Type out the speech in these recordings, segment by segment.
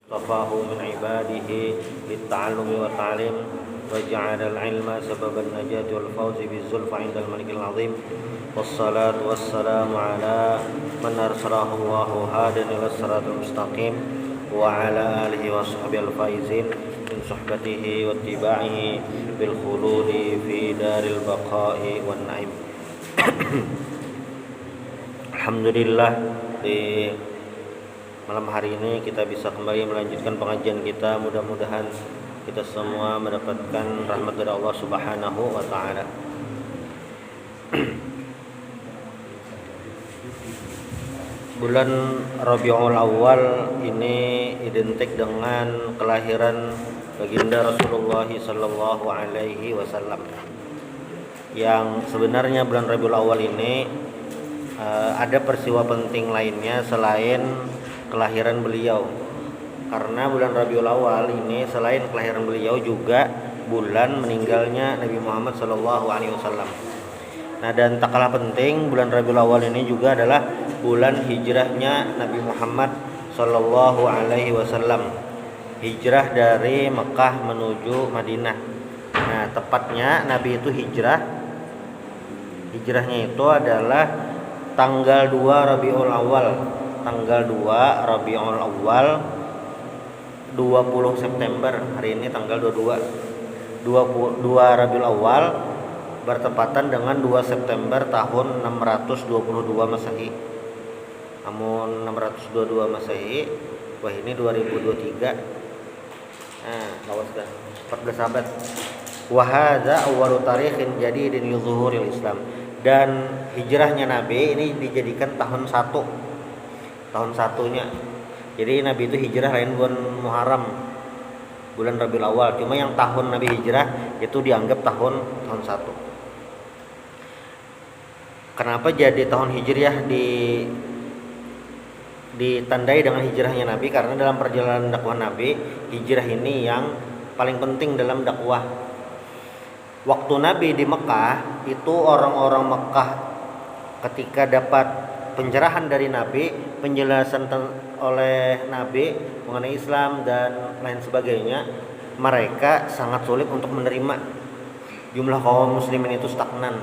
اصطفاه من عباده للتعلم والتعليم وجعل العلم سبب النجاة والفوز بالزلفى عند الملك العظيم والصلاة والسلام على من أرسله الله هادًا إلى الصراط المستقيم وعلى آله وصحبه الفائزين من صحبته واتباعه بالخلود في دار البقاء والنعيم. Alhamdulillah, di malam hari ini kita bisa kembali melanjutkan pengajian kita. Mudah-mudahan kita semua mendapatkan rahmat dari Allah Subhanahu wa taala. Bulan Rabiul Awal ini identik dengan kelahiran baginda Rasulullah sallallahu alaihi wasallam. Yang sebenarnya bulan Rabiul Awal ini ada peristiwa penting lainnya selain kelahiran beliau. Karena bulan Rabiul Awal ini selain kelahiran beliau juga bulan meninggalnya Nabi Muhammad sallallahu alaihi wasallam. Nah, dan tak kalah penting, bulan Rabiul Awal ini juga adalah bulan hijrahnya Nabi Muhammad sallallahu alaihi wasallam. Hijrah dari Mekah menuju Madinah. Nah, tepatnya Nabi itu hijrahnya itu adalah tanggal 2 Rabiul Awal. Tanggal 2 Rabiul Awal 20 September. Hari ini tanggal 22 Rabiul Awal bertepatan dengan 2 September tahun 622 Masehi. Namun 622 Masehi, wah ini 2023. Nah, lawas dah 14 abad. Wa hadza awwalu tarikhin jadidin li zuhuril Islam. Dan hijrahnya Nabi ini dijadikan tahun 1. Tahun satunya. Jadi Nabi itu hijrah lain bulan Muharram, bulan Rabiul Awal. Cuma yang tahun Nabi hijrah itu dianggap tahun 1. Kenapa jadi tahun hijriah ditandai dengan hijrahnya Nabi? Karena dalam perjalanan dakwah Nabi, hijrah ini yang paling penting dalam dakwah. Waktu Nabi di Mekah, itu orang-orang Mekah ketika dapat pencerahan dari Nabi, penjelasan oleh Nabi mengenai Islam dan lain sebagainya, mereka sangat sulit untuk menerima. Jumlah kaum muslimin itu stagnan.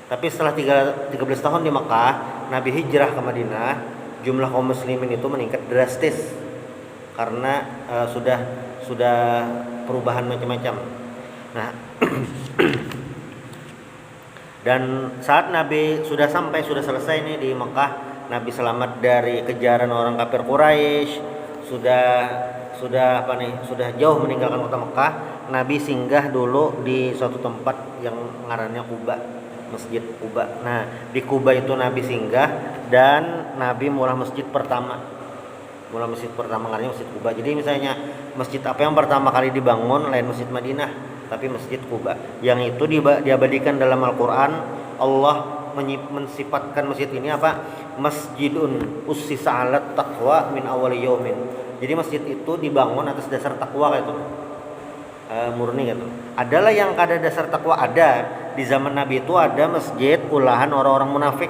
Tapi setelah 13 tahun di Mekah, Nabi hijrah ke Madinah, jumlah kaum muslimin itu meningkat drastis karena sudah perubahan macam-macam. Nah, dan saat Nabi sudah selesai nih di Mekah, Nabi selamat dari kejaran orang kafir Quraisy, sudah jauh meninggalkan kota Mekah. Nabi singgah dulu di suatu tempat yang ngarannya Quba, Masjid Quba. Nah, di Quba itu Nabi singgah dan Nabi mulai masjid pertama ngarannya Masjid Quba. Jadi misalnya masjid apa yang pertama kali dibangun lain Masjid Madinah, tapi Masjid Quba. Yang itu diabadikan dalam Al-Quran. Allah mensifatkan masjid ini apa? Masjidun ussisa 'alat taqwa min awwali yaumin. Jadi masjid itu dibangun atas dasar takwa gitu. Murni gitu. Adalah yang kada dasar takwa ada. Di zaman Nabi itu ada masjid ulahan orang-orang munafik.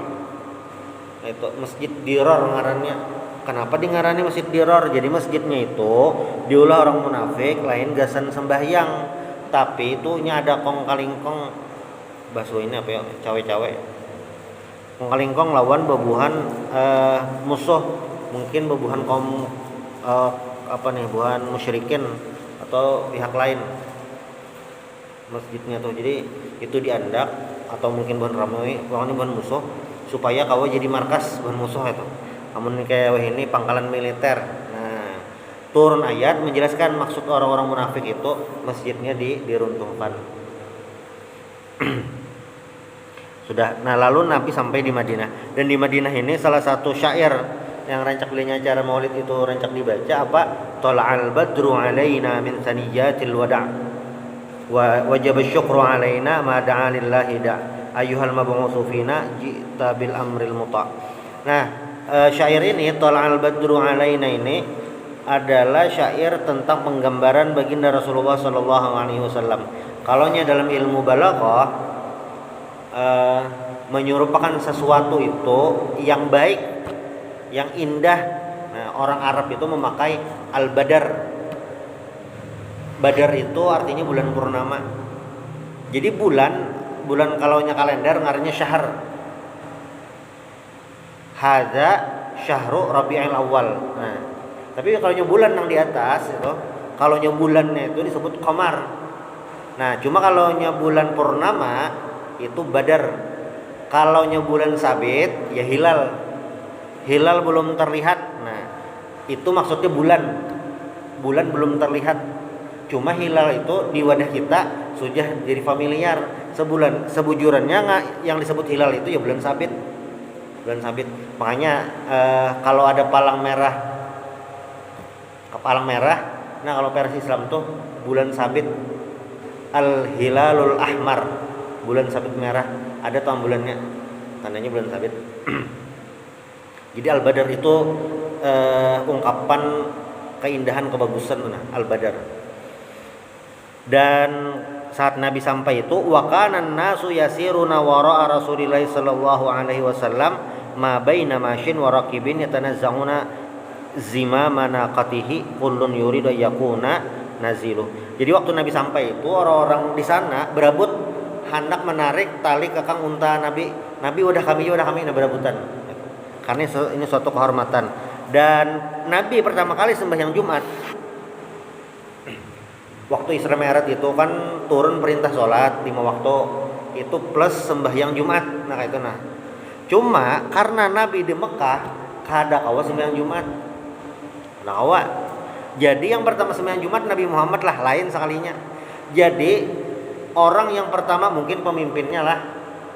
Itu Masjid Diror ngarannya. Kenapa dingarani Masjid Diror? Jadi masjidnya itu diulah orang munafik, lain gasan sembahyang. Tapi itu ada kong kalingkong, bahasa ini apa ya, cawe-cawe. Kong kalingkong lawan bebuhan musuh, mungkin bebuhan kaum buhan musyrikin atau pihak lain masjidnya tuh. Jadi itu diandak atau mungkin buhan ramai, buhan musuh supaya kau jadi markas buhan musuh itu. Namun kayak ini pangkalan militer. Nah, turun ayat menjelaskan maksud orang-orang munafik itu masjidnya diruntuhkan. Sudah. Nah, lalu Nabi sampai di Madinah. Dan di Madinah ini salah satu syair yang rancak belinya acara Maulid itu rancak dibaca apa? Tala'al badru 'alaina min saniyatil wada'. Wa wajib syukru 'alaina ma da'a lillahi da'. Ayyuhal mab'utsu fina ji'ta bil amril muta'. Nah, syair ini Tala'al badru 'alaina ini adalah syair tentang penggambaran baginda Rasulullah sallallahu alaihi wasallam. Kalaunya dalam ilmu balaghah menyerupakan sesuatu itu yang baik, yang indah. Nah, orang Arab itu memakai Al-Badar. Badar itu artinya bulan purnama. Jadi bulan kalaunya kalender ngarannya syahr. Hadza syahru Rabiul Awal. Nah, tapi kalau bulan yang di atas itu, kalau bulannya itu disebut qamar. Nah, cuma kalau bulan purnama itu Badar. Kalau bulan sabit ya hilal. Hilal belum terlihat. Nah, itu maksudnya bulan. Bulan belum terlihat. Cuma hilal itu di wadah kita sudah jadi familiar. Sebujurannya yang disebut hilal itu ya bulan sabit. Bulan sabit. Makanya kalau ada palang merah, nah kalau versi Islam tuh bulan sabit, al-hilalul ahmar, bulan sabit merah, ada tuh bulannya, tandanya bulan sabit. Jadi al-badar itu ungkapan keindahan, kebagusan, al-badar. Dan saat Nabi sampai itu, wa kana an-nasu yasiruna wara'a Rasulillah sallallahu alaihi wasallam ma baina masyin wa raqibin yatanazza'una zimama naqatihi kullun yuridu yakuna nazilu. Jadi waktu Nabi sampai itu, orang-orang di sana berebut hendak menarik tali kekang unta Nabi. Nabi udah kami berabutan. Karena ini suatu kehormatan. Dan Nabi pertama kali sembahyang Jumat, waktu Isra Mi'raj itu kan turun perintah sholat 5 waktu itu plus sembahyang Jumat. Nah kayak itu. Cuma karena Nabi di Mekah kada kawa sembahyang Jumat. Nah kawa. Jadi yang pertama sembahyang Jumat Nabi Muhammad lah, lain sekalinya. Jadi orang yang pertama mungkin pemimpinnya lah,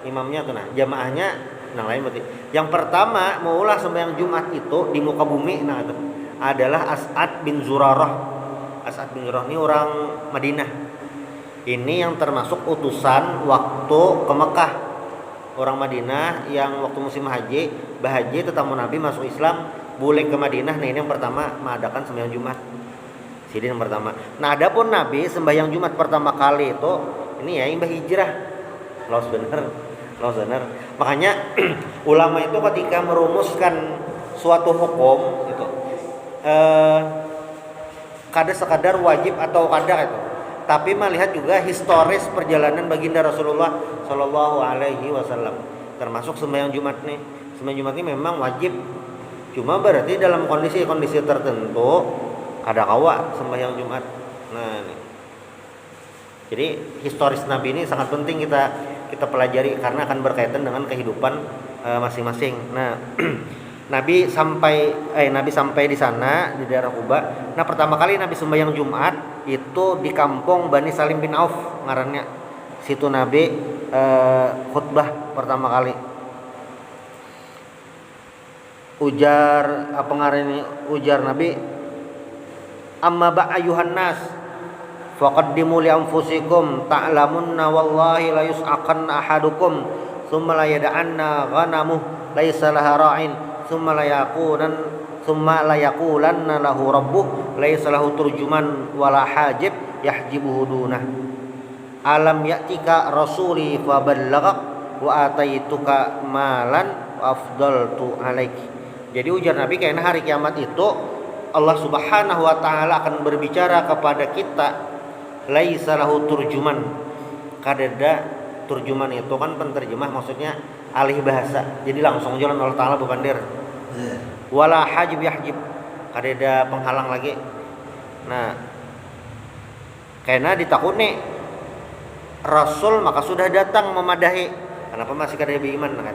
imamnya tuh jamaahnya lain berarti. Yang pertama maulah sembahyang Jumat itu di muka bumi itu adalah As'ad bin Zurarah. As'ad bin Zurarah ini orang Madinah. Ini yang termasuk utusan waktu ke Mekah. Orang Madinah yang waktu musim haji, bahaji tetamu Nabi masuk Islam, boleh ke Madinah. Nah ini yang pertama mengadakan sembahyang Jumat. Sini yang pertama. Nah adapun Nabi sembahyang Jumat pertama kali itu ini ya imbah hijrah. Los bener. Makanya ulama itu ketika merumuskan suatu hukum itu kada sekadar wajib atau kada itu, tapi melihat juga historis perjalanan baginda Rasulullah Shallallahu Alaihi Wasallam. Termasuk sembahyang Jumat nih. Sembahyang Jumat ini memang wajib. Cuma berarti dalam kondisi-kondisi tertentu ada kawa sembahyang Jumat. Nah, nih. Jadi historis Nabi ini sangat penting kita pelajari karena akan berkaitan dengan kehidupan masing-masing. Nah, Nabi sampai di sana di daerah Quba. Nah, pertama kali Nabi sembahyang Jumat itu di kampung Bani Salim bin Auf ngarannya. Situ Nabi khutbah pertama kali. Ujar Nabi, amma ba'ayuhan nas faqaddimu li anfusikum ta'lamunna wallahi la yus'aqanna ahadukum thumma la yada'anna ghanamuh laysa laha ra'in thumma la yaqulanna lahu rabbuh laysa lahu turjuman wala hajib yahjibuhu dunah alam ya'tika rasuli faballagak wa ataituka malan wa afdaltu alaik. Jadi ujar Nabi karena hari kiamat itu Allah Subhanahu wa taala akan berbicara kepada kita, laisa lahu turjuman. Kadada turjuman itu kan penterjemah, maksudnya alih bahasa. Jadi langsung jalan Allah taala bukan dir. Wala hajib yahjib. Kadada penghalang lagi. Nah, karena ditakuni Rasul maka sudah datang memadahi. Kenapa masih kada beriman? Nah,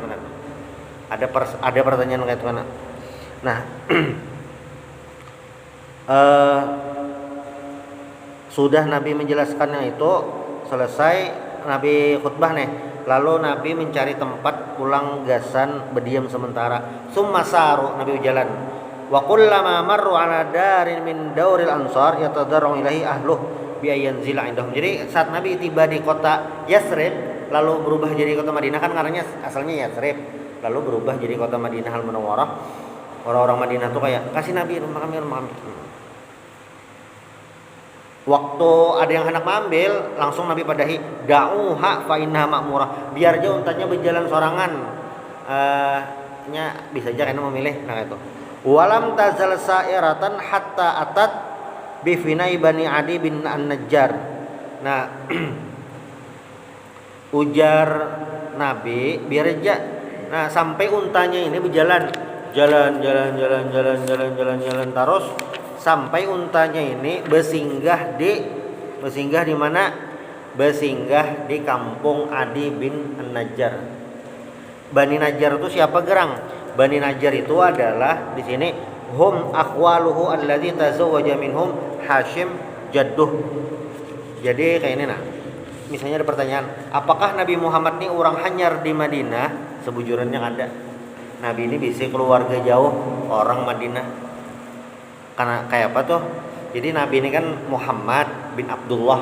ada pertanyaan kayak mana? Nah, sudah Nabi menjelaskannya itu selesai Nabi khutbah nih. Lalu Nabi mencari tempat pulang gasan berdiam sementara. Summa saru Nabi jalan. Wa kullama marru ala darin min dauril ansar yatadarru ilahi ahluh bi ayanzila indahum. Jadi saat Nabi tiba di kota Yasrib lalu berubah jadi kota Madinah, kan karena asalnya Yasrib, lalu berubah jadi kota Madinah Al-Munawwarah. Orang-orang Madinah tuh kayak kasih Nabi rumah kami. Waktu ada yang hendak mengambil, langsung Nabi padahi, da'uha fa innaha ma'murah. Biar aja untanya berjalan sorangan. Bisa aja karena memilih nah itu. Walam tazal sa'iratan hatta atat bifinai Bani Adi bin An-Najjar. Nah, ujar Nabi birja. Nah, sampai untanya ini berjalan, jalan terus sampai untanya ini bersinggah di mana? Bersinggah di kampung Adi bin An-Najjar. Bani Najjar itu siapa gerang? Bani Najjar itu adalah di sini hum akhwaluhu alladzi tazawwaja minhum Hashim jadduh. Jadi kayak ini nah. Misalnya ada pertanyaan, apakah Nabi Muhammad ini orang hanyar di Madinah? Sebujurnya ada. Nabi ini bisa keluarga jauh orang Madinah. Karena kayak apa tuh? Jadi Nabi ini kan Muhammad bin Abdullah.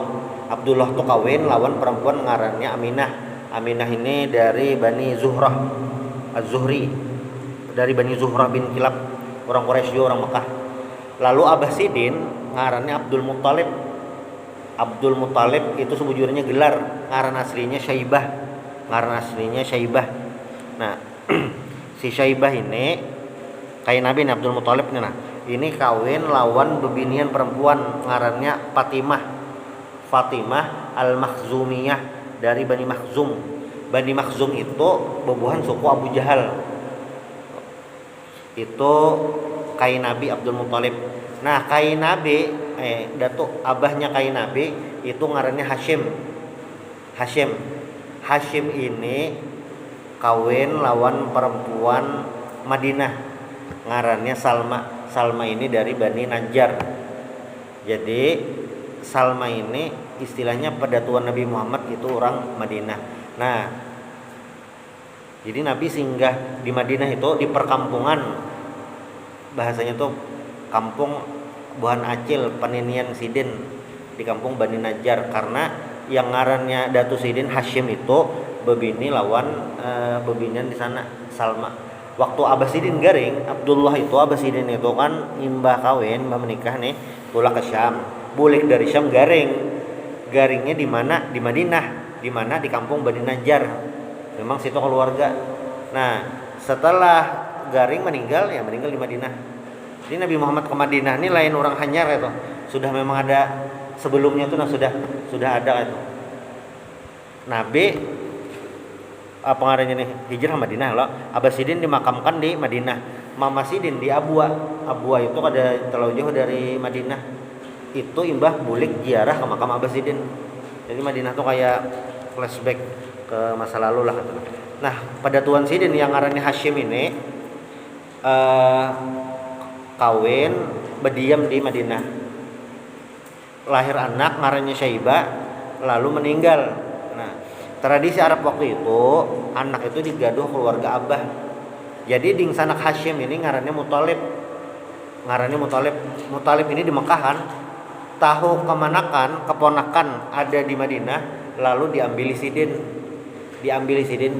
Abdullah tuh kawin lawan perempuan ngarannya Aminah. Aminah ini dari Bani Zuhrah Az-Zuhri. Dari Bani Zuhrah bin Kilab, orang Quraisy juga orang Mekah. Lalu Abbasidin ngarannya Abdul Muttalib. Abdul Muttalib itu sebujurnya gelar, ngaran aslinya Syaibah. Ngaran aslinya Syaibah. Nah, si Syaibah ini kayak Nabi Abdul Muttalib nih nah. Ini kawin lawan bebinian perempuan ngarannya Fatimah. Fatimah Al-Makhzumiyah dari Bani Makhzum. Bani Makhzum itu bubuhan suku Abu Jahal. Itu kai Nabi Abdul Muttalib. Nah, kai Nabi datuk abahnya kai Nabi itu ngarannya Hashim. Hashim ini kawin lawan perempuan Madinah ngarannya Salma. Salma ini dari Bani Najjar. Jadi Salma ini istilahnya pedatuan Nabi Muhammad itu orang Madinah. Nah, jadi Nabi singgah di Madinah itu di perkampungan, bahasanya tuh kampung Buhan Acil Peninian Sidin, di kampung Bani Najjar, karena yang ngarannya Datu Sidin Hashim itu bebini lawan bebinian di sana Salma. Waktu Abbasidin garing, Abdullah itu Abbasidin itu kan imbah kawin, imbah menikah nih, pulang ke Syam. Bulik dari Syam garingnya di mana? Di Madinah, di mana? Di kampung Bani Najjar. Memang situ keluarga. Nah, setelah garing meninggal di Madinah. Jadi Nabi Muhammad ke Madinah ini lain orang hanyar itu. Sudah memang ada sebelumnya itu sudah ada itu. Nabi apa ngarannya nih hijrah Madinah loh. Abbasidin dimakamkan di Madinah. Mama Sidin di Abwa. Abwa itu ada terlalu jauh dari Madinah. Itu imbah bulik ziarah ke makam Abbasidin. Jadi Madinah tuh kayak flashback ke masa lalu lah. Nah, pada Tuan Sidin yang ngarannya Hashim ini kawin berdiam di Madinah. Lahir anak ngarannya Syaibah, lalu meninggal. Nah, tradisi Arab waktu itu anak itu digaduh keluarga abah. Jadi ding sanak Hashim ini ngarannya Muthalib. Muthalib ini di Mekahan. Tahu kemanakan keponakan ada di Madinah, lalu diambil Sidin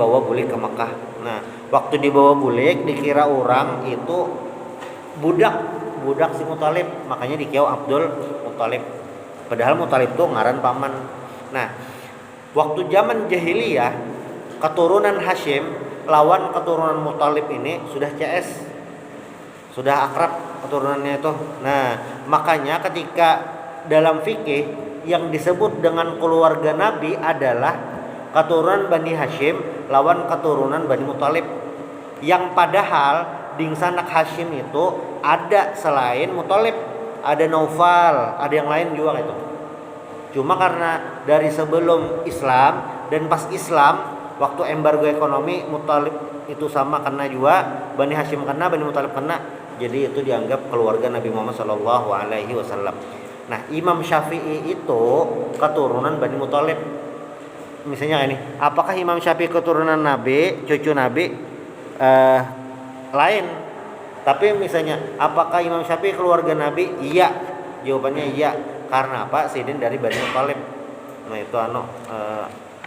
bawa bulik ke Mekah. Nah, waktu dibawa bulik dikira orang itu budak si Muthalib, makanya dikiau Abdul Muthalib. Padahal Muthalib itu ngaran paman. Nah, waktu zaman jahiliyah keturunan Hashim lawan keturunan Muthalib ini sudah CS, sudah akrab keturunannya itu. Nah, makanya ketika dalam fikih yang disebut dengan keluarga Nabi adalah keturunan Bani Hashim lawan keturunan Bani Muthalib. Yang padahal di sanak Hashim itu ada selain Muthalib, ada Naufal, ada yang lain juga itu. Cuma karena dari sebelum Islam dan pas Islam waktu embargo ekonomi Muthalib itu sama kena juga, Bani Hashim kena, Bani Muthalib kena. Jadi itu dianggap keluarga Nabi Muhammad SAW. Nah, Imam Syafi'i itu keturunan Bani Muthalib. Misalnya ini, apakah Imam Syafi'i keturunan Nabi, cucu Nabi? Lain. Tapi misalnya, apakah Imam Syafi'i keluarga Nabi? Iya. Jawabannya iya. Karena apa? Sidin dari Bani Muthalib. Nah, itu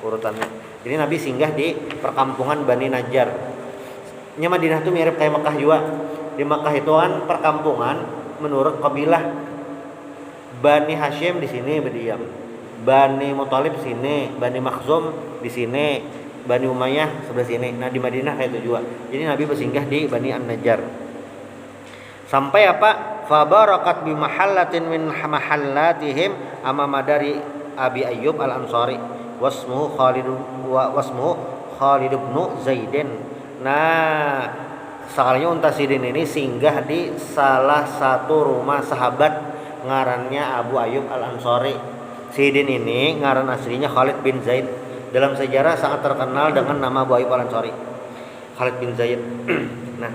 urutannya. Jadi Nabi singgah di perkampungan Bani Najjar. Madinah itu mirip kayak Mekah juga. Di Mekah itu kan perkampungan menurut kabilah. Bani Hashim di sini berdiam, Bani Muthalib sini, Bani Makhzum di sini, Bani Umayyah sebelah sini. Nah, di Madinah kayak itu juga. Jadi Nabi bersinggah di Bani An-Najjar. Sampai apa? Fabarakat bi mahallatin min mahallatihim amama dari Abi Ayyub Al-Ansari wasmuhu Khalid bin Zaidin. Nah, sekalinya unta Sidin ini singgah di salah satu rumah sahabat ngarannya Abu Ayyub Al-Ansari. Sidin ini ngaran aslinya Khalid bin Zaid. Dalam sejarah sangat terkenal dengan nama Abu Ayyub Al-Ansari, Khalid bin Zaid. Nah,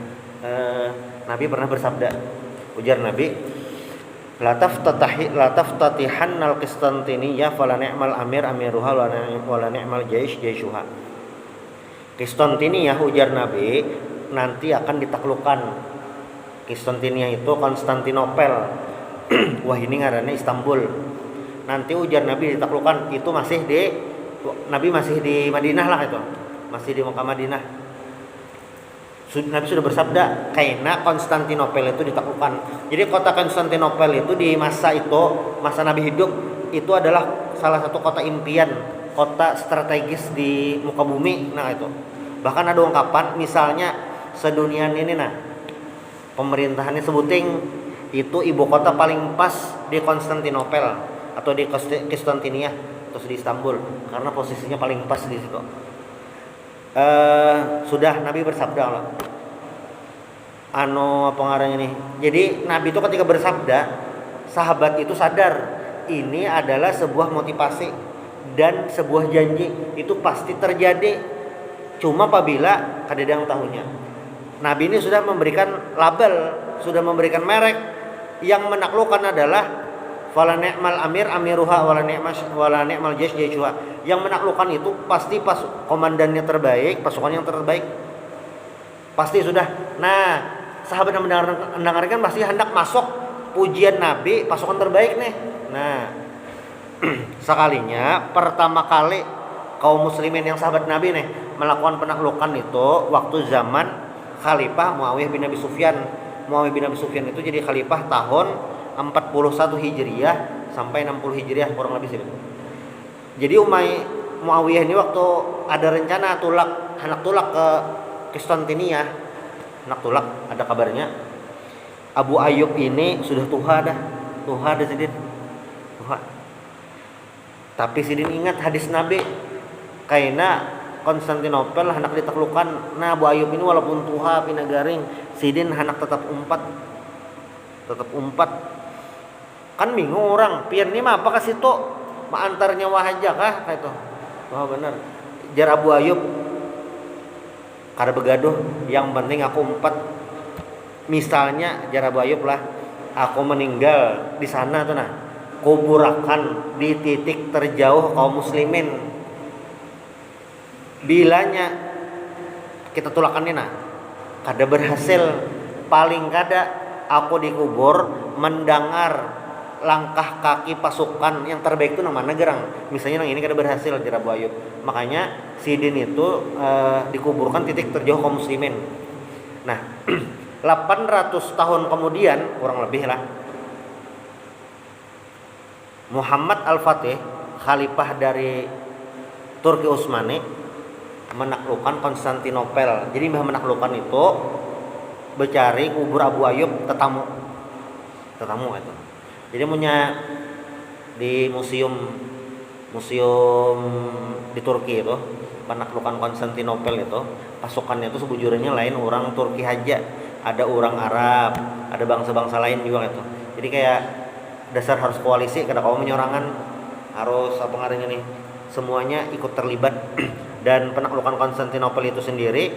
Nabi pernah bersabda, ujar Nabi, la taftatihan al-Qistantiniyah fala ni'mal amir amiruha wala ni'mal jaish jaishuha. Qistantiniyah, ujar Nabi, nanti akan ditaklukkan. Qistantiniyah itu Konstantinopel. Wah, ini ngarannya Istanbul. Nanti ujar Nabi ditaklukkan, itu masih di Nabi masih di Madinah lah, itu masih di Mekah Madinah. Nabi sudah bersabda, kaina Konstantinopel itu ditaklukkan. Jadi kota Konstantinopel itu di masa itu, masa Nabi hidup, itu adalah salah satu kota impian, kota strategis di muka bumi. Nah itu, bahkan ada ungkapan, misalnya sedunia ini, nah pemerintahannya sebuting, itu ibu kota paling pas di Konstantinopel atau di Konstantinia atau di Istanbul, karena posisinya paling pas di situ. Sudah Nabi bersabda Allah. Apa ngaranya nih? Jadi Nabi itu ketika bersabda, sahabat itu sadar ini adalah sebuah motivasi dan sebuah janji, itu pasti terjadi. Cuma apabila kadang tahunya. Nabi ini sudah memberikan label, sudah memberikan merek, yang menaklukkan adalah wala ni'mal amir amiruha wala ni'mal jaish jaishuha. Yang menaklukkan itu pasti pas komandannya terbaik, pasukan yang terbaik. Pasti sudah. Nah, sahabat yang mendengarkan pasti hendak masuk pujian Nabi, pasukan terbaik nih. Nah, sekalinya pertama kali kaum muslimin yang sahabat Nabi nih melakukan penaklukan itu waktu zaman Khalifah Muawiyah bin Abi Sufyan. Muawiyah bin Abi Sufyan itu jadi khalifah tahun 41 Hijriah sampai 60 Hijriah kurang lebih sih. Jadi Muawiyah ini waktu ada rencana hendak tulak ke Konstantinia, hendak tulak, ada kabarnya Abu Ayyub ini sudah tuha Sidin. Tuha. Tapi Sidin ingat hadis Nabi, kaina Konstantinopel hendak ditaklukkan. Nah, Abu Ayyub ini walaupun tuha pinagaring, Sidin hendak tetap umpat. Kan bingung orang, pian ini mah apa kasih tuh, mah antar nyawa aja kah kayak itu. Wah benar. Jar Abu Ayyub kada begaduh, yang penting aku umpat. Misalnya jar Abu Ayyub lah, aku meninggal di sana tuh, nah kuburakan di titik terjauh kaum muslimin. Bilanya kita tulakannya, nah kada berhasil, paling kada aku dikubur mendengar langkah kaki pasukan yang terbaik itu nama negerang. Misalnya yang ini kada berhasil jar Abu Ayyub. Makanya Sidin itu dikuburkan titik terjauh kaum muslimin. Nah, 800 tahun kemudian kurang lebih lah, Muhammad Al-Fatih, khalifah dari Turki Utsmani, menaklukkan Konstantinopel. Jadi menaklukkan itu bercari kubur Abu Ayyub tetamu itu. Jadi punya di museum di Turki itu, penaklukan Konstantinopel itu, pasukannya itu sebujurnya lain orang Turki aja, ada orang Arab, ada bangsa-bangsa lain juga itu. Jadi kayak dasar harus koalisi, kada kaum menyorangan, harus apa ngarannya nih, semuanya ikut terlibat. Dan penaklukan Konstantinopel itu sendiri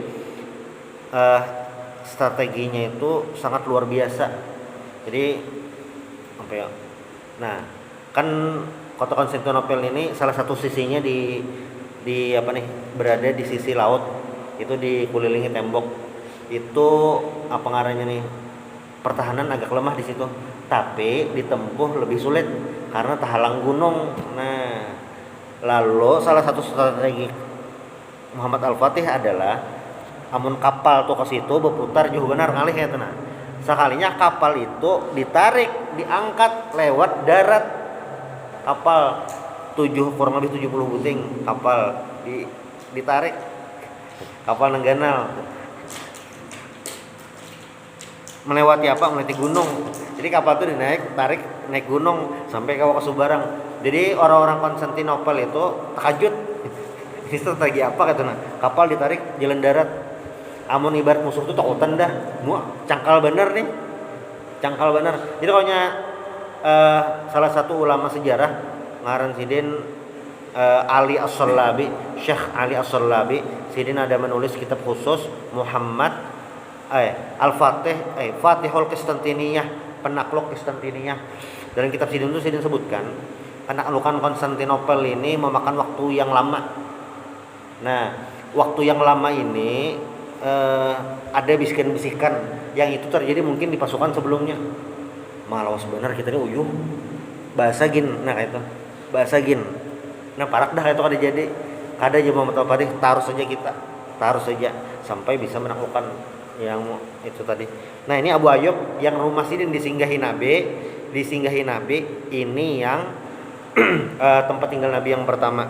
strateginya itu sangat luar biasa. Jadi apa ya? Nah, kan kota Konstantinopel ini salah satu sisinya di apa nih, berada di sisi laut, itu dikelilingi tembok. Itu apa ngarannya nih, pertahanan agak lemah di situ, tapi ditempuh lebih sulit karena terhalang gunung. Nah, lalu salah satu strategi Muhammad Al-Fatih adalah amun kapal tuh ke situ berputar jauh benar ngalih ya tuh. Nah, sekalinya kapal itu ditarik, diangkat lewat darat. Kapal kurang lebih 70 buting kapal ditarik, kapal nengganal. melewati apa? Melewati gunung. Jadi kapal itu tarik naik gunung sampai ke Subarang. Jadi orang-orang Konstantinopel itu takjub. Ini strategi apa katanya? Kapal ditarik jalan darat. Amun ibarat musuh itu takutan dah. Cangkal bener nih. Cangkal bener. Jadi pokoknya salah satu ulama sejarah ngaran sidin Ali As-Sallabi, Syekh Ali As-Sallabi, sidin ada menulis kitab khusus Muhammad Al-Fatih Fatihul Konstantiniyah, penakluk Konstantiniyah. Dalam kitab sidin itu sidin sebutkan penaklukan Konstantinopel ini memakan waktu yang lama. Nah, waktu yang lama ini ada bisikan-bisikan yang itu terjadi mungkin di pasukan sebelumnya. Malah sebenarnya kita ini uyuh bahasa gin, nah kayak itu bahasa gin. Nah parak dah itu kada jadi, kada aja Muhammad Al-Fatih taruh saja sampai bisa menaklukkan yang itu tadi. Nah ini Abu Ayyub yang rumah sidin disinggahi Nabi ini yang tempat tinggal Nabi yang pertama.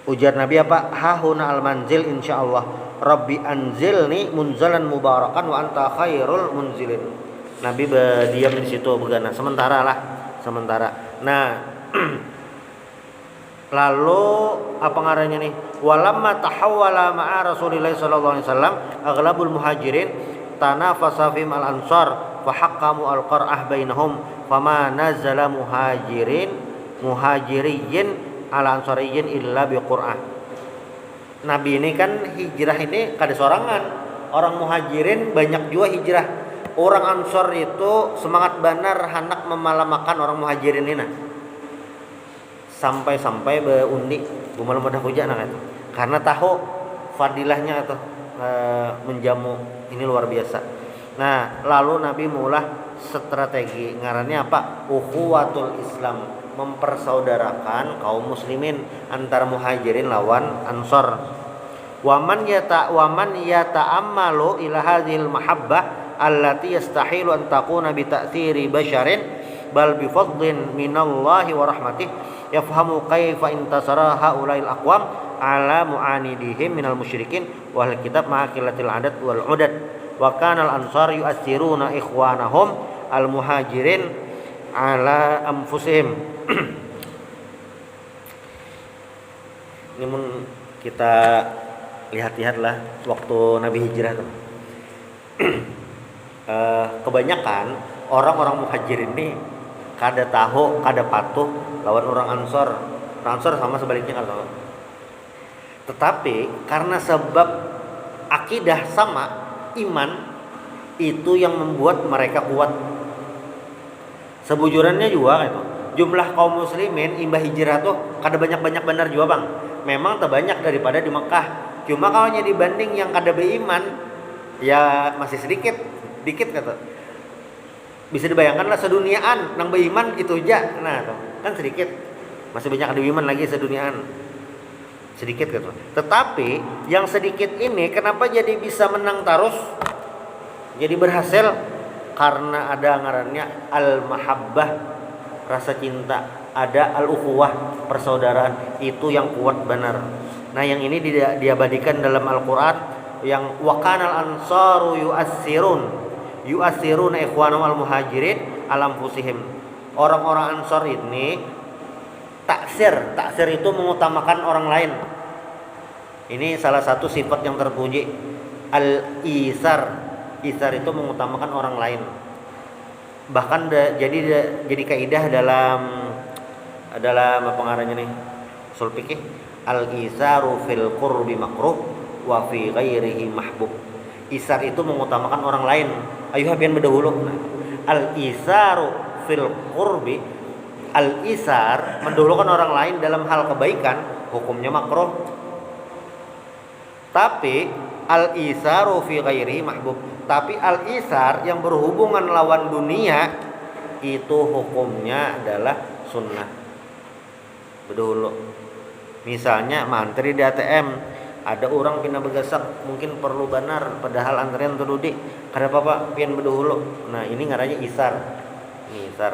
Ujar Nabi apa? Hahuna al-manzil insyaallah. Rabbi anzilni munzalan mubarakan wa anta khairul munzilin. Nabi berdiam di situ begana sementara. Nah, lalu apa ngarannya nih? Walamma tahawwala ma'a Rasulillah sallallahu alaihi wasallam aghlabul muhajirin tanafasa fim al-ansar fa haqqamu al-qar'ah bainahum fama nazala muhajiriyin ala ansariyin illa biqur'ah. Nabi ini kan hijrah ini kada sorangan. Orang muhajirin banyak juga hijrah. Orang ansor itu semangat benar hendak memalamakan orang muhajirin ini. Sampai beundi bumalam pada hujan itu. Karena tahu fadilahnya atau menjamu ini luar biasa. Nah, lalu Nabi mulai strategi ngarannya apa? Ukhuwatul Islam, mempersaudarakan kaum muslimin antara muhajirin lawan ansor. Waman yata'ammalu ila hadhil mahabbah allati yastahilu an takuna bi ta'thiri basharin bal bi fadlin minallahi wa rahmatih yafhamu kaifa intasara haula'il aqwam ala mu'anidihim minal musyrikin wal kitab ma'akilatil adat wal udad wa kana al ansar yu'athiruna ikhwanahum al muhajirin ala anfusihim. Ini mun kita lihat-lihatlah waktu Nabi hijrah tuh. Kebanyakan orang-orang muhajirin ini kada tahu, kada patuh lawan orang ansor. Orang ansor sama sebaliknya kada tahu. Tetapi karena sebab akidah sama, iman itu yang membuat mereka kuat. Sebujurannya juga gitu. Jumlah kaum muslimin imbah hijrah tuh kada banyak-banyak benar juga bang. Memang terbanyak daripada di Mekah. Cuma kalau dibanding yang kada beriman ya masih dikit kata. Bisa dibayangkan lah seduniaan nang beriman itu aja. Nah tuh, kan sedikit. Masih banyak ada beriman lagi seduniaan. Sedikit gitu. Tetapi yang sedikit ini kenapa jadi bisa menang terus? Jadi berhasil karena ada ngarannya al-mahabbah, rasa cinta, ada al-ukhuwah, persaudaraan, itu yang kuat benar. Nah, yang ini diabadikan dalam Al-Qur'an yang waqanal ansaru yu'assiruna ikhwanahum al-muhajirin alam fusihim. Orang-orang ansar ini taksir itu mengutamakan orang lain. Ini salah satu sifat yang terpuji. Al-isar itu mengutamakan orang lain. Bahkan jadi kaidah dalam apa ngarannya nih? Ushul fikih, al-isaru fil qurbi makruh wa fi ghairihi mahbub. Isar itu mengutamakan orang lain. Ayo pian berdahulu. Nah, al-isaru fil qurbi, al-isar mendahulukan orang lain dalam hal kebaikan, hukumnya makruh. Tapi al-isaru fi ghairihi mahbub. Tapi al-isar yang berhubungan lawan dunia itu hukumnya adalah sunnah. Berdahulu. Misalnya mantri di ATM, ada orang pindah bergasak mungkin perlu benar padahal antrian terudi. Kada apa-apa pian berdahulu. Nah, ini ngarannya isar. Ini isar.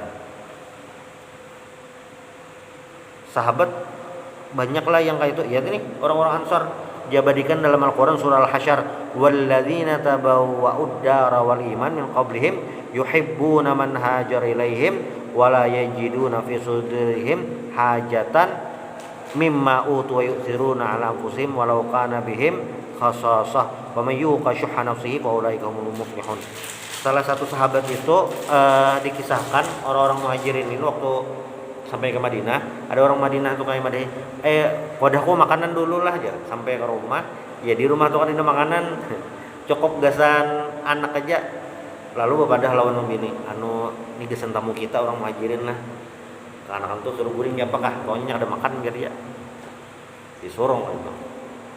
Sahabat banyaklah yang kayak itu. Ya ini orang-orang Ansar Jabadikan dalam Al-Qur'an surah Al-Hasyr, walladzina tabawwa'ud dara wal iman min qablihim yuhibbuna man hajara ilaihim wala yajiduna fi sudurihim hajatan mimma utu wa yu'thiruna ala anfusihim walau kana bihim khasasah wa may yuqa syuhha nafsihi fa ulaika humul muflihun. Salah satu sahabat itu dikisahkan orang-orang muhajirin ini waktu sampai ke Madinah, ada orang Madinah tuh kayak Madinah, wadahku makanan dulu lah aja sampai ke rumah. Ya di rumah tuh kan ada makanan cukup gasan anak aja. Lalu bapadah lawan membini, anu ini gesan tamu kita orang muhajirin lah. Anak tuh suruh guring ya apakah pokoknya ada makan biar dia disurung itu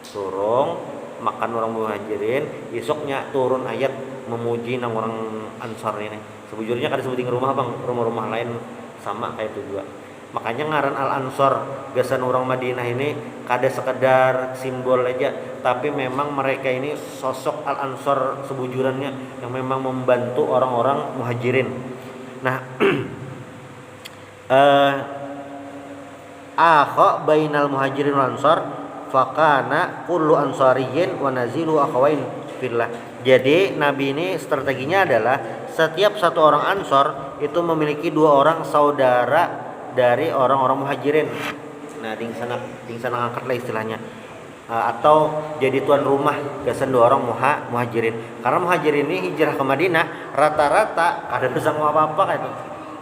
surung makan orang muhajirin. Besoknya turun ayat memuji nang orang ansar ini. Sebujurnya kada sebutin rumah bang, rumah-rumah lain sama kayak itu juga. Makanya ngaran al ansor gasan orang Madinah ini kada sekedar simbol aja, tapi memang mereka ini sosok al ansor sebujurannya yang memang membantu orang-orang muhajirin. Nah akha bainal muhajirin wal ansar fakana kullu ansariyin wa nazilu akhawain fillah. Jadi Nabi ini strateginya adalah setiap satu orang ansor itu memiliki dua orang saudara dari orang-orang muhajirin. Nah ding sana angkat lah istilahnya, atau jadi tuan rumah gasan dua orang muhajirin. Karena muhajirin ini hijrah ke Madinah rata-rata kada bisa mau apa-apa kayak itu.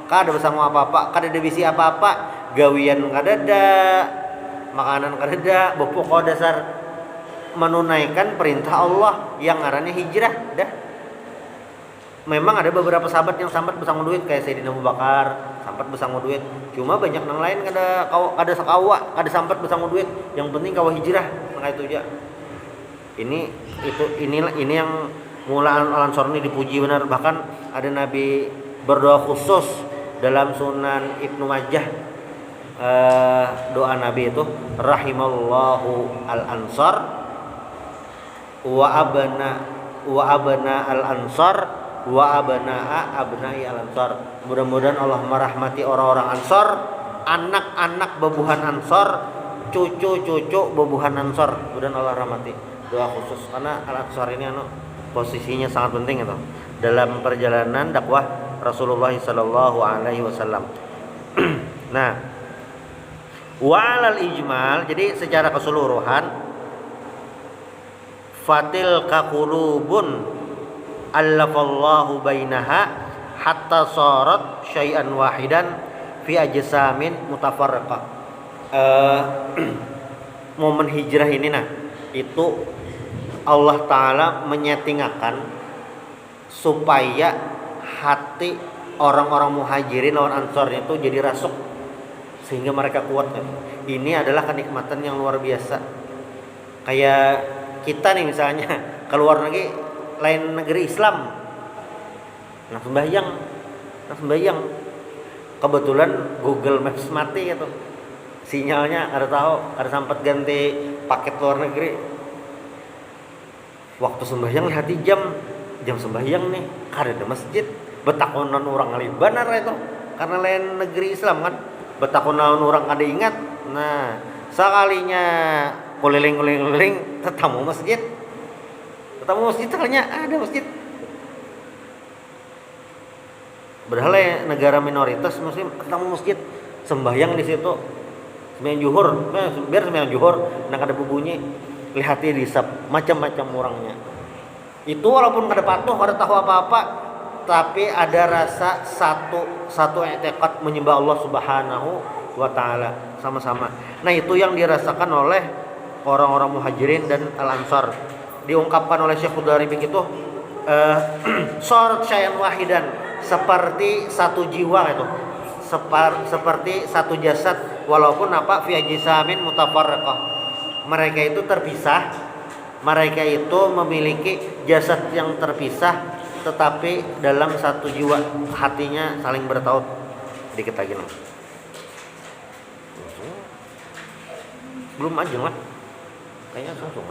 Kada bisa mau apa-apa, kada ada bisi apa-apa, gawian kada ada, makanan kada ada, pokok dasar menunaikan perintah Allah yang ngarannya hijrah dah. Memang ada beberapa sahabat yang sambat besang duit kayak Sayyidina Abu Bakar, sambat besang duit. Cuma banyak yang lain kada sakawa, kada sambat besang duit. Yang penting kawa hijrah, maka itu aja. Ini yang mula Al-Ansor ini dipuji benar. Bahkan ada Nabi berdoa khusus dalam Sunan Ibnu Majah, doa Nabi itu rahimallahu al-ansar wa abna al-ansar wa abna'a abna'i al-ansar. Mudah-mudahan Allah merahmati orang-orang Ansar, anak-anak bebuhan Ansar, cucu-cucu bebuhan Ansar. Mudah-mudahan Allah rahmati. Doa khusus karena al-Ansar ini posisinya sangat penting itu dalam perjalanan dakwah Rasulullah sallallahu alaihi wasallam. Nah, wa'alal ijmal, jadi secara keseluruhan fatil qulubun allafallahu bainaha hatta sarat syai'an wahidan fi ajsamin mutafarriqah. Momen hijrah ini itu Allah taala menyetingakan supaya hati orang-orang muhajirin lawan ansor itu jadi rasuk sehingga mereka kuat kan. Ini adalah kenikmatan yang luar biasa. Kayak kita nih misalnya keluar negeri lain negeri Islam, nah sembahyang kebetulan Google Maps mati gitu, sinyalnya ada tahu ada sempat ganti paket luar negeri. Waktu sembahyang lihat jam sembahyang nih kada ada masjid. Betakonan orang kali benar itu karena lain negeri Islam kan. Betakonan orang kada ingat. Nah sekalinya keliling tetamu masjid ternyata ada masjid. Padahal negara minoritas muslim ketemu masjid sembahyang di situ sembahyang juhur, biar sembahyang juhur nah kada berbunyi lihatnya disap macam-macam orangnya. Itu walaupun kada patuh kada tahu apa-apa, tapi ada rasa satu i'tiqad menyembah Allah Subhanahu wa taala sama-sama. Nah, itu yang dirasakan oleh orang-orang muhajirin dan al-ansar. Diungkapkan oleh Syekh Qudairi begitu, sarat syai'an wahidan, seperti satu jiwa itu. Seperti satu jasad walaupun fi ajsamin mutafarriqah. Mereka itu terpisah, mereka itu memiliki jasad yang terpisah tetapi dalam satu jiwa, hatinya saling bertaut. Dikit lagi belum aja lah kayaknya langsung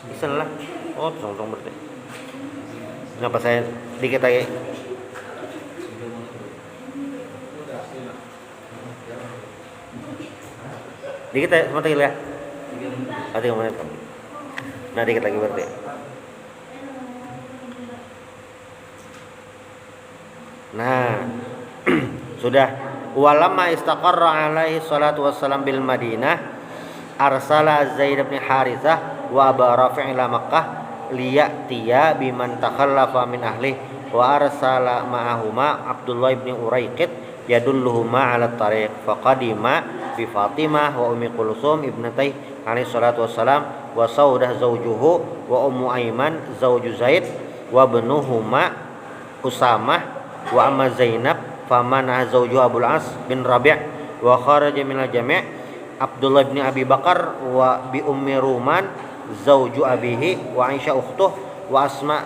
bisa lah. Oh langsung berarti kenapa saya dikit lagi dikit ya, sebentar ya 3 menit. Nah, dikit lagi berarti. Nah, sudah. Walamma istaqarra alaihi salatu wassalam bil Madinah arsala Zaid bin Harithah wa Aba Rafi' ila Makkah liya'tiya biman takhallafa min ahli wa arsala ma'ahuma Abdullah bin Uraiqid yadulluhuma 'ala tariq faqadima bi Fatimah wa Ummi Kulsum ibnatay alaihi salatu wassalam wa Saudah zawjuhu wa Ummu Aiman zawju Zaid wa ibnuhuma Usamah wa amma Zainab famana zawju Abul As bin Rabi' wa kharaja minal jami' Abdullah bin Abi Bakar wa bi Ummi Ruman zawju abihi wa Aisyah ukhtuh wa Asma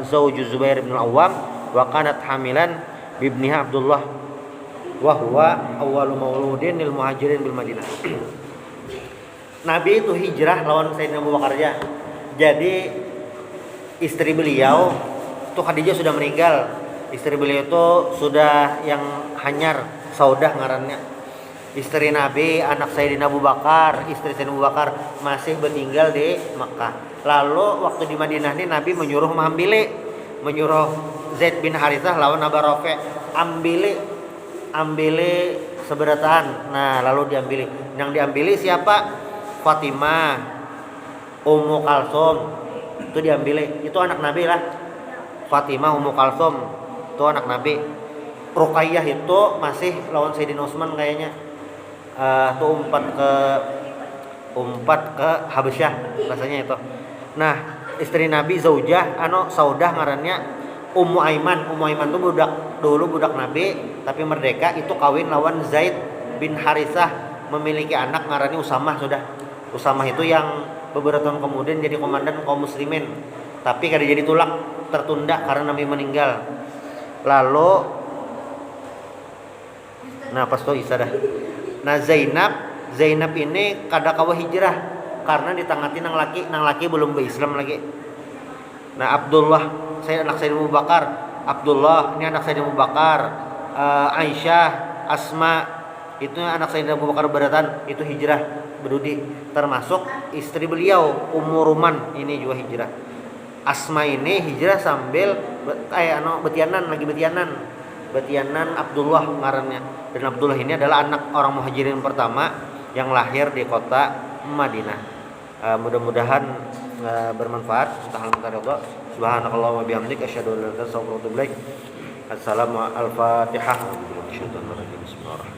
zawju Zubair bin Al-Awwam wa kanat hamilan bi ibniha Abdullah wa huwa awwalu mauludin lil muhajirin bil Madinah. Nabi itu hijrah lawan Sayyidina Abu Bakar aja. Jadi istri beliau itu Khadijah sudah meninggal. Istri beliau itu sudah yang hanyar, Saudah ngarannya. Istri Nabi, anak Sayyidina Abu Bakar, istri Sayyidina Abu Bakar masih bertinggal di Makkah. Lalu waktu di Madinah ini Nabi menyuruh menyuruh Zaid bin Harithah lawan Aba Rafi' ambili seberataan. Nah, lalu diambili. Yang diambili siapa? Fatimah, Ummu Kalsum. Itu diambili. Itu anak Nabi lah. Fatimah, Ummu Kalsum itu anak Nabi. Ruqayyah itu masih lawan Sayyidina Utsman kayaknya. Tuh umpat ke Habasyah rasanya itu. Nah, istri Nabi Zaujah Saudah ngarannya Ummu Aiman. Ummu Aiman tuh budak Nabi tapi merdeka, itu kawin lawan Zaid bin Harithah, memiliki anak ngarannya Usamah sudah. Usamah itu yang beberapa tahun kemudian jadi komandan kaum muslimin. Tapi kada jadi tertunda karena Nabi meninggal. Lalu pas itu Isa dah. Nah, Zainab ini kada kawa hijrah karena ditangati nang laki belum berislam lagi. Nah, Abdullah, anak Sayyidina Abu Bakar. Abdullah ini anak Sayyidina Abu Bakar. Aisyah, Asma itu anak Sayyidina Abu Bakar beratan, itu hijrah berudi. Termasuk istri beliau Ummu Ruman ini juga hijrah. Asma ini hijrah sambil betianan Abdullah ngarannya. Dan Abdullah ini adalah anak orang muhajirin pertama yang lahir di kota Madinah. Mudah-mudahan bermanfaat. Subhanakallahumma bihamdika asyhadu an la ilaha illa anta astaghfiruka wa atubu ilaik. Assalamu al-Fatihah. Bismillahirrahmanirrahim.